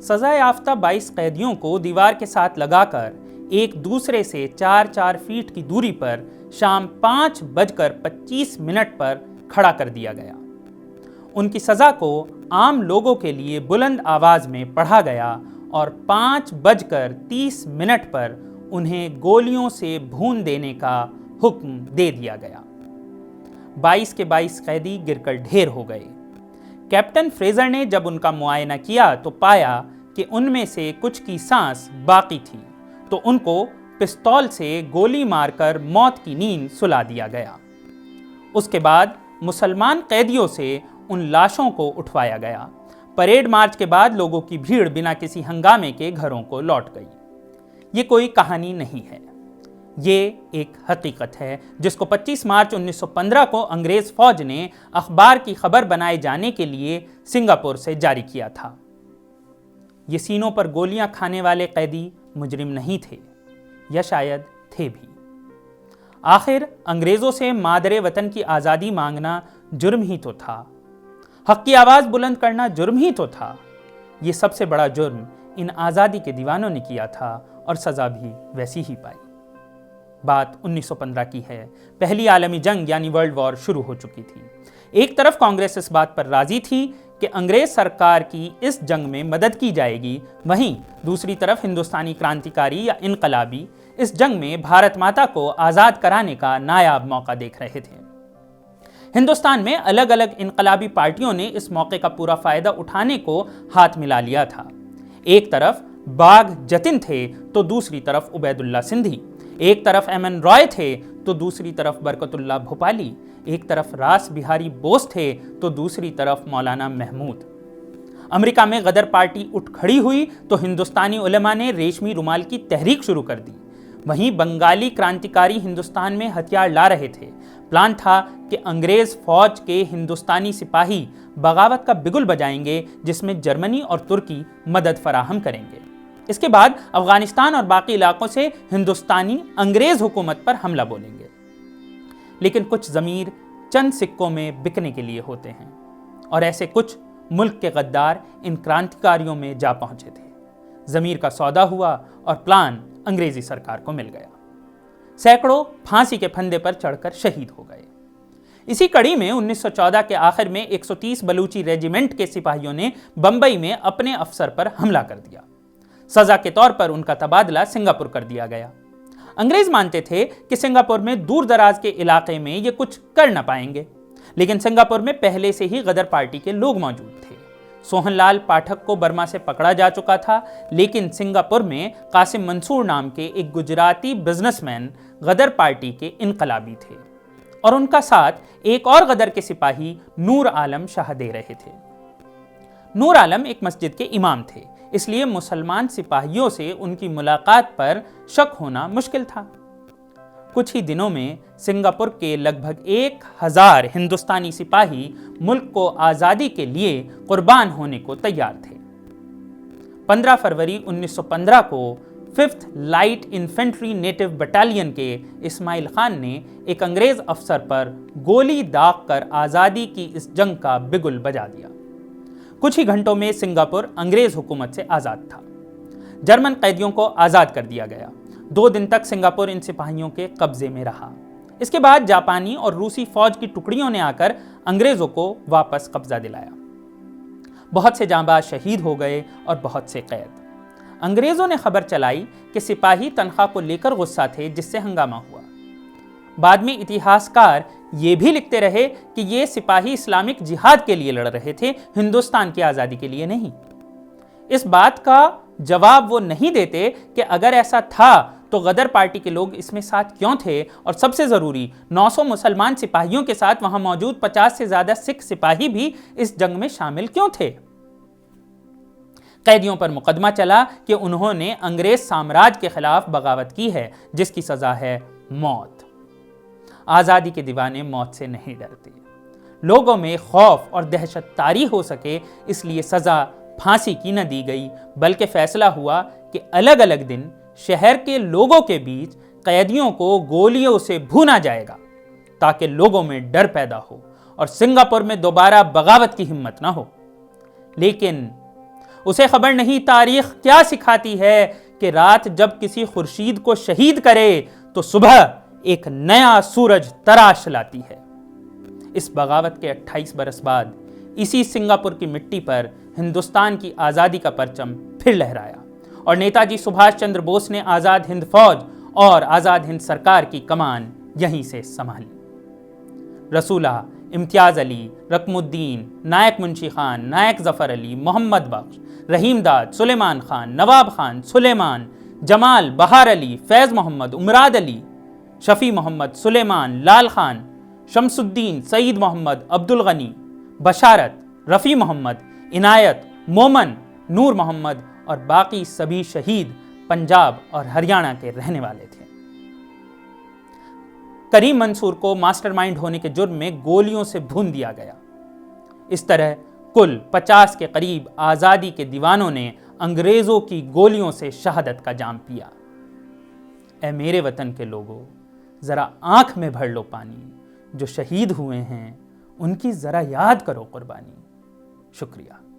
سزا یافتہ 22 قیدیوں کو دیوار کے ساتھ لگا کر ایک دوسرے سے 4 فیٹ کی دوری پر شام 5:25 پر کھڑا کر دیا گیا۔ ان کی سزا کو عام لوگوں کے لیے بلند آواز میں پڑھا گیا اور 5:30 پر انہیں گولیوں سے بھون دینے کا حکم دے دیا گیا۔ 22 کے 22 قیدی گر کر ڈھیر ہو گئے۔ کیپٹن فریزر نے جب ان کا معائنہ کیا تو پایا کہ ان میں سے کچھ کی سانس باقی تھی، تو ان کو پستول سے گولی مار کر موت کی نیند سلا دیا گیا۔ اس کے بعد مسلمان قیدیوں سے ان لاشوں کو اٹھوایا گیا۔ پریڈ مارچ کے بعد لوگوں کی بھیڑ بنا کسی ہنگامے کے گھروں کو لوٹ گئی۔ یہ کوئی کہانی نہیں ہے، یہ ایک حقیقت ہے جس کو 25 مارچ 1915 کو انگریز فوج نے اخبار کی خبر بنائے جانے کے لیے سنگاپور سے جاری کیا تھا۔ یہ سینوں پر گولیاں کھانے والے قیدی مجرم نہیں تھے، یا شاید تھے بھی۔ آخر انگریزوں سے مادر وطن کی آزادی مانگنا جرم ہی تو تھا، حق کی آواز بلند کرنا جرم ہی تو تھا۔ یہ سب سے بڑا جرم ان آزادی کے دیوانوں نے کیا تھا اور سزا بھی ویسی ہی پائی۔ بات 1915 کی ہے، پہلی عالمی جنگ یعنی ورلڈ وار شروع ہو چکی تھی۔ ایک طرف کانگریس اس بات پر راضی تھی کہ انگریز سرکار کی اس جنگ میں مدد کی جائے گی، وہیں دوسری طرف ہندوستانی کرانتیکاری یا انقلابی اس جنگ میں بھارت ماتا کو آزاد کرانے کا نایاب موقع دیکھ رہے تھے۔ ہندوستان میں الگ الگ انقلابی پارٹیوں نے اس موقع کا پورا فائدہ اٹھانے کو ہاتھ ملا لیا تھا۔ ایک طرف باغ جتن تھے تو دوسری طرف عبید اللہ سندھی، ایک طرف ایم این رائے تھے تو دوسری طرف برکت اللہ بھوپالی، ایک طرف راس بہاری بوس تھے تو دوسری طرف مولانا محمود۔ امریکہ میں غدر پارٹی اٹھ کھڑی ہوئی تو ہندوستانی علماء نے ریشمی رومال کی تحریک شروع کر دی۔ وہیں بنگالی کرانتیکاری ہندوستان میں ہتھیار لا رہے تھے۔ پلان تھا کہ انگریز فوج کے ہندوستانی سپاہی بغاوت کا بگل بجائیں گے، جس میں جرمنی اور ترکی مدد فراہم کریں گے۔ اس کے بعد افغانستان اور باقی علاقوں سے ہندوستانی انگریز حکومت پر حملہ بولیں گے۔ لیکن کچھ ضمیر چند سکوں میں بکنے کے لیے ہوتے ہیں، اور ایسے کچھ ملک کے غدار ان کرانتیکاریوں میں جا پہنچے تھے۔ ضمیر کا سودا ہوا اور پلان انگریزی سرکار کو مل گیا۔ سینکڑوں پھانسی کے پھندے پر چڑھ کر شہید ہو گئے۔ اسی کڑی میں 1914 کے آخر میں 130 بلوچی ریجیمنٹ کے سپاہیوں نے بمبئی میں اپنے افسر پر حملہ کر دیا۔ سزا کے طور پر ان کا تبادلہ سنگاپور کر دیا گیا۔ انگریز مانتے تھے کہ سنگاپور میں دور دراز کے علاقے میں یہ کچھ کر نہ پائیں گے، لیکن سنگاپور میں پہلے سے ہی غدر پارٹی کے لوگ موجود تھے۔ سوہن لال پاٹھک کو برما سے پکڑا جا چکا تھا، لیکن سنگاپور میں قاسم منصور نام کے ایک گجراتی بزنس مین غدر پارٹی کے انقلابی تھے، اور ان کا ساتھ ایک اور غدر کے سپاہی نور عالم شاہ دے رہے تھے۔ نور عالم ایک مسجد کے امام تھے، اس لیے مسلمان سپاہیوں سے ان کی ملاقات پر شک ہونا مشکل تھا۔ کچھ ہی دنوں میں سنگاپور کے لگ بھگ 1000 ہندوستانی سپاہی ملک کو آزادی کے لیے قربان ہونے کو تیار تھے۔ 15 فروری 1915 کو 5th light infantry NATO battalion کے اسماعیل خان نے ایک انگریز افسر پر گولی داغ کر آزادی کی اس جنگ کا بگل بجا دیا۔ کچھ ہی گھنٹوں میں سنگاپور انگریز حکومت سے آزاد تھا۔ جرمن قیدیوں کو آزاد کر دیا گیا۔ 2 دن تک سنگاپور ان سپاہیوں کے قبضے میں رہا۔ اس کے بعد جاپانی اور روسی فوج کی ٹکڑیوں نے آ کر انگریزوں کو واپس قبضہ دلایا۔ بہت سے جانباز شہید ہو گئے اور بہت سے قید۔ انگریزوں نے خبر چلائی کہ سپاہی تنخواہ کو لے کر غصہ تھے، جس سے ہنگامہ ہوا۔ بعد میں اتہاس کار یہ بھی لکھتے رہے کہ یہ سپاہی اسلامک جہاد کے لیے لڑ رہے تھے، ہندوستان کی آزادی کے لیے نہیں۔ اس بات کا جواب وہ نہیں دیتے کہ اگر ایسا تھا تو غدر پارٹی کے لوگ اس میں ساتھ کیوں تھے، اور سب سے ضروری 900 مسلمان سپاہیوں کے ساتھ وہاں موجود 50 سے زیادہ سکھ سپاہی بھی اس جنگ میں شامل کیوں تھے۔ قیدیوں پر مقدمہ چلا کہ انہوں نے انگریز سامراج کے خلاف بغاوت کی ہے، جس کی سزا ہے موت۔ آزادی کے دیوانے موت سے نہیں ڈرتے۔ لوگوں میں خوف اور دہشت طاری ہو سکے اس لیے سزا پھانسی کی نہ دی گئی، بلکہ فیصلہ ہوا کہ الگ الگ دن شہر کے لوگوں کے بیچ قیدیوں کو گولیوں سے بھونا جائے گا، تاکہ لوگوں میں ڈر پیدا ہو اور سنگاپور میں دوبارہ بغاوت کی ہمت نہ ہو۔ لیکن اسے خبر نہیں تاریخ کیا سکھاتی ہے کہ رات جب کسی خورشید کو شہید کرے تو صبح ایک نیا سورج تراش لاتی ہے۔ اس بغاوت کے 28 برس بعد اسی سنگاپور کی مٹی پر ہندوستان کی آزادی کا پرچم پھر لہرایا اور نیتا جی سبھاش چندر بوس نے آزاد ہند فوج اور آزاد ہند سرکار کی کمان یہیں سے سنبھالی۔ رسولہ، امتیاز علی، رقم الدین، نائک منشی خان، نائک ظفر علی، محمد بخش، رحیم داد، سلیمان خان، نواب خان، سلیمان، جمال، بہار علی، فیض محمد، امراد علی، شفیع محمد، سلیمان، لال خان، شمس الدین، سعید محمد، عبد الغنی، بشارت، رفیع محمد، عنایت، مومن، نور محمد اور باقی سبھی شہید پنجاب اور ہریانہ کے رہنے والے تھے۔ کریم منصور کو ماسٹر مائنڈ ہونے کے جرم میں گولیوں سے بھون دیا گیا۔ اس طرح کل 50 کے قریب آزادی کے دیوانوں نے انگریزوں کی گولیوں سے شہادت کا جام پیا۔ اے میرے وطن کے لوگوں، ذرا آنکھ میں بھر لو پانی، جو شہید ہوئے ہیں ان کی ذرا یاد کرو قربانی۔ شکریہ۔